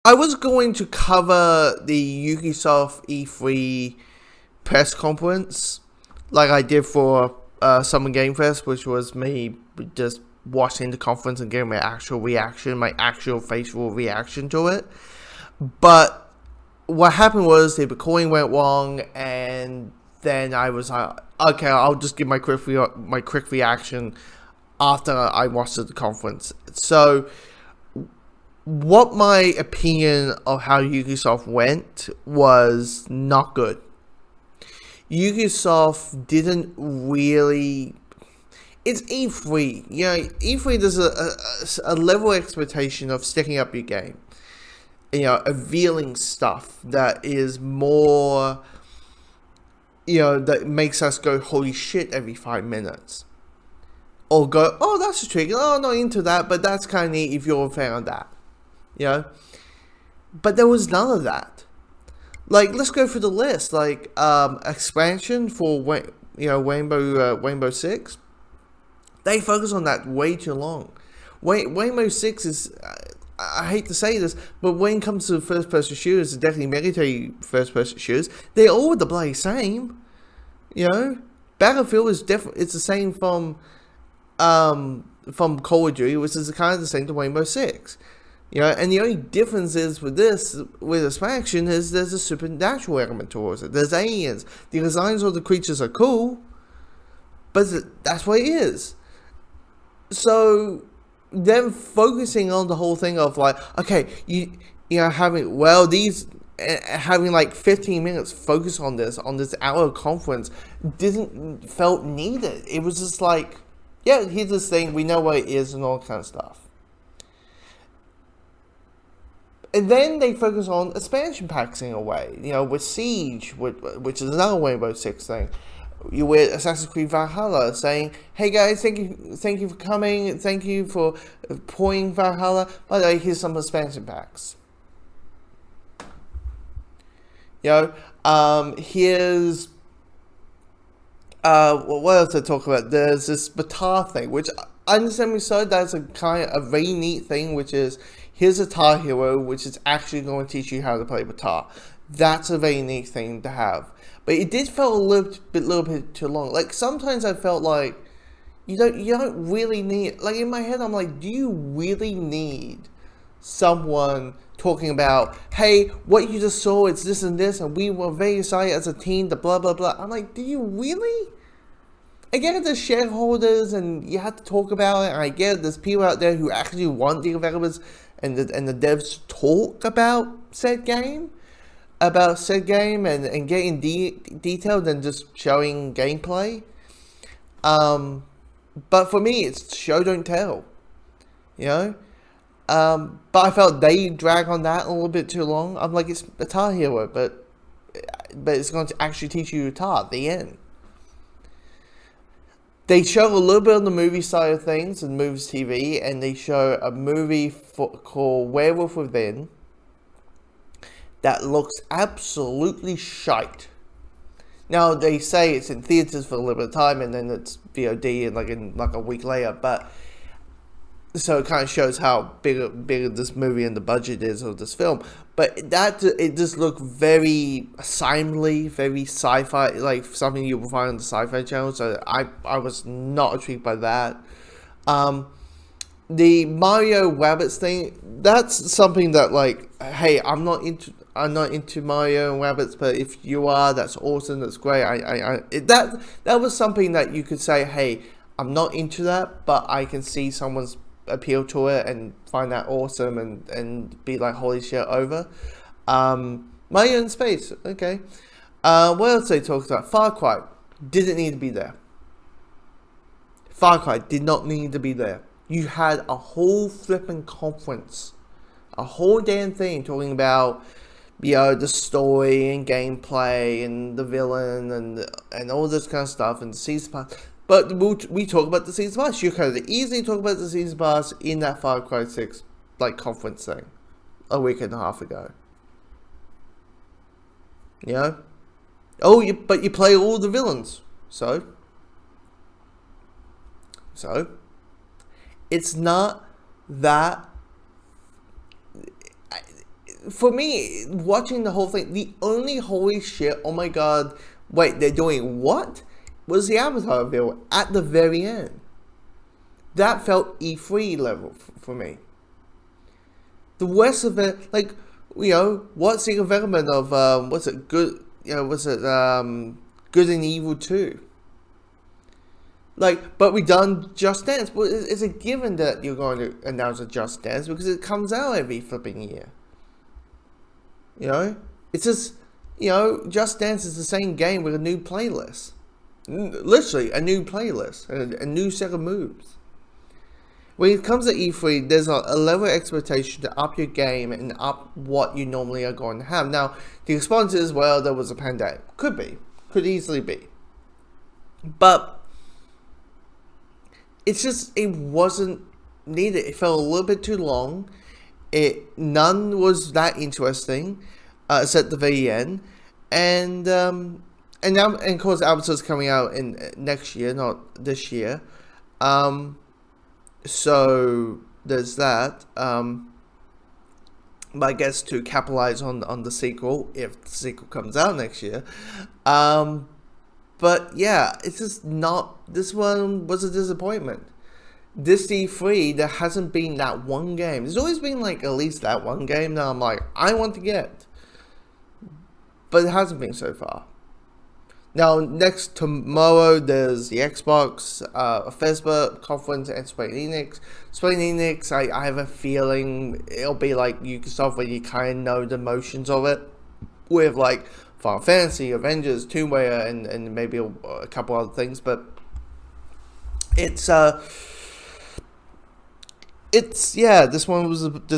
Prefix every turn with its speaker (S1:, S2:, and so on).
S1: I was going to cover the Ubisoft E3 press conference, like I did for Summer Game Fest, which was me just watching the conference and getting my actual reaction, my actual facial reaction to it. But what happened was the recording went wrong, and then I was like, okay, I'll just give my quick reaction after I watched the conference. So, what my opinion of how Ubisoft went was not good. Ubisoft didn't really. It's E3. You know, E3 there's a level of expectation of sticking up your game. You know, revealing stuff that is more. You know, that makes us go, holy shit, every 5 minutes. Or go, oh, that's intriguing. Oh, I'm not into that, but that's kind of neat if you're a fan of that. You know? But there was none of that. Like, let's go through the list. Like, expansion for, Rainbow Six. They focus on that way too long. Rainbow Six is, I hate to say this, but when it comes to first-person shooters, definitely military first-person shooters, they're all the bloody same. You know? Battlefield is definitely, it's the same from Call of Duty, which is kind of the same to Rainbow Six. You know, and the only difference is with expansion, is there's a supernatural element towards it. There's aliens. The designs of the creatures are cool, but that's what it is. So, them focusing on the whole thing of like, okay, having like 15 minutes focus on this hour conference felt needed. It was just like, yeah, here's this thing, we know what it is and all kind of stuff. And then they focus on expansion packs in a way, you know, with Siege, which is another Rainbow Six thing. You with Assassin's Creed Valhalla saying, hey guys, thank you for coming, thank you for pouring Valhalla, by the way, here's some expansion packs. You know, here's what else I talk about? There's this Batar thing, which understandably so, that's a kind of a very neat thing, which is here's a Tar hero, which is actually going to teach you how to play Batar. That's a very neat thing to have. But it did feel a little bit too long. Like sometimes I felt like you don't really need, like in my head I'm like, do you really need someone talking about, hey, what you just saw, it's this and this, and we were very excited as a team, the blah blah blah. I'm like, do you really? I get it, there's shareholders and you have to talk about it, and I get it, there's people out there who actually want the developers and the devs to talk about said game and getting detailed than just showing gameplay. But for me, it's show don't tell, you know. But I felt they drag on that a little bit too long. I'm like, it's a Tar hero, but it's going to actually teach you Tar at the end. They show a little bit on the movie side of things and movies TV, and they show a movie called Werewolf Within that looks absolutely shite. Now they say it's in theaters for a little bit of time, and then it's VOD in a week later. But so it kind of shows how big this movie and the budget is of this film. But it just looked very assignedly, very sci-fi, like something you will find on the Sci-Fi Channel. So I was not intrigued by that. The Mario Rabbids thing, that's something that like, hey, I'm not into Mario and Rabbids, but if you are, that's awesome, that's great. That was something that you could say, hey, I'm not into that, but I can see someone's appeal to it and find that awesome and be like, holy shit, over. Mario in space, okay. What else they talked about? Far Cry didn't need to be there. Far Cry did not need to be there. You had a whole flipping conference, a whole damn thing talking about, you know, the story and gameplay and the villain and all this kind of stuff and the season pass. But we talk about the season pass. You could easily talk about the season pass in that Far Cry 6 conference thing a week and a half ago. You know? Oh, but you play all the villains. So it's not that. for me, watching the whole thing, the only holy shit, oh my god, wait, they're doing what? Was the Avatar reveal at the very end. That felt E3 level for me. The rest of it, like, what's the development of, Good and Evil 2? Like, but we done Just Dance. Well, it's a given that you're going to announce a Just Dance because it comes out every flipping year. It's just, Just Dance is the same game with a new playlist. Literally, a new playlist, a new set of moves. When it comes to E3, there's a level of expectation to up your game and up what you normally are going to have. Now, the response is, well, there was a pandemic. Could easily be. But it's just, it wasn't needed. It felt a little bit too long. None was that interesting, except the very end. And now, and of course, Avatar's coming out in next year, not this year. So there's that. But I guess to capitalize on the sequel, if the sequel comes out next year. But yeah, it's just not. This one was a disappointment. This E3, there hasn't been that one game. There's always been like at least that one game that I'm like, I want to get. But it hasn't been so far. Now, tomorrow, there's the Xbox, Facebook conference, and Square Enix. Square Enix, I have a feeling it'll be like Ubisoft, where you kind of know the motions of it. With like Final Fantasy, Avengers, Tomb Raider, and maybe a couple other things. But it's yeah, this one was